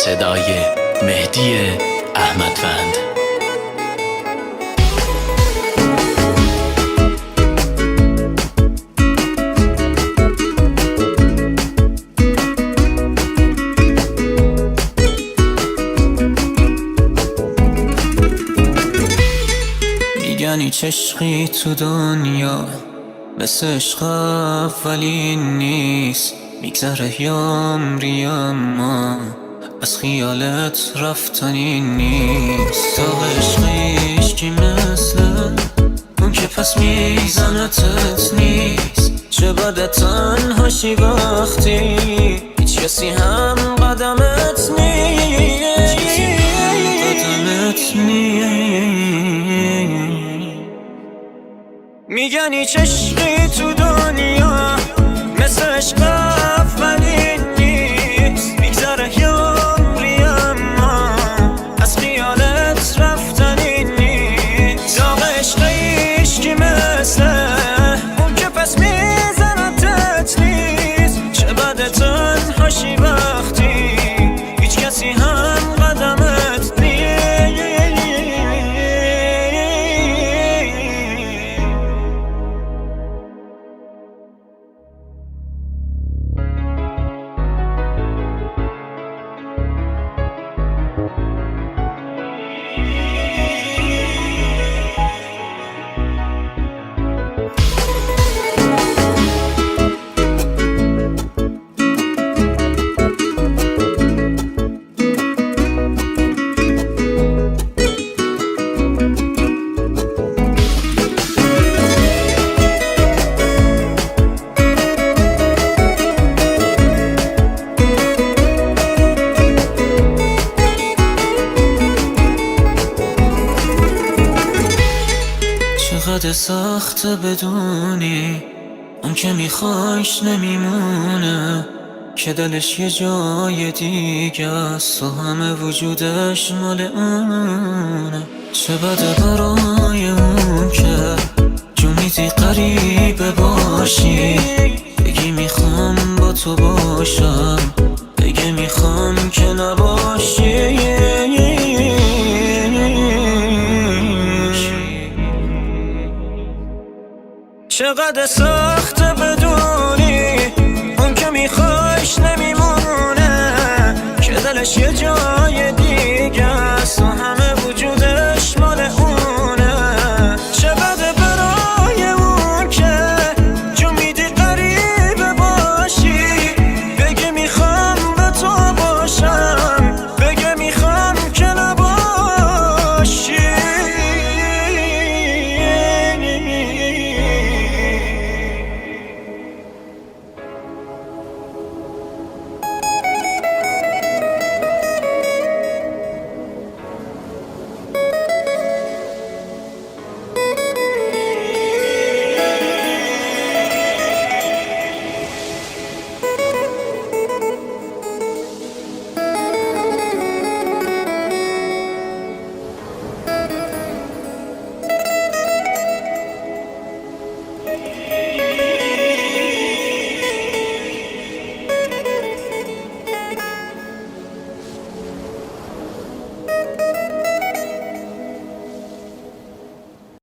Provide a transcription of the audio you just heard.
صدای مهدی احمدوند. میگن هیچ عشقی تو دنیا مثل عشق اولین نیست. میگذره یامری اما از خیالت رفتنی نیست. تا عشقیش کی مثل اون که پس میزنتت نیست. چه بده تنهاشی وقتی هیچ کسی هم قدمت نیست. میگن هیچ عشقی تو دنیا مثل عشق اولین نیست. میگذره یامری اما از خیالت رفتنی نیست. داغ عشقیش کی مثل اون که پس میزنتت نیست. چه بده تنهاشی وقتی هیچ کسی هم قدمت نیست. چقدر سخت بدونی اون که میخوایش نمیمونه، که دلش یه جای دیگه است و همه وجودش مال اونه. چه بده برای اون که جونیدی قریبه باشی، بگی میخوام با تو باشم، بگی میخوام که نباشی. چقدر سخت بدونی اون که میخوایش نمیمونه، که دلش یه جای دیگه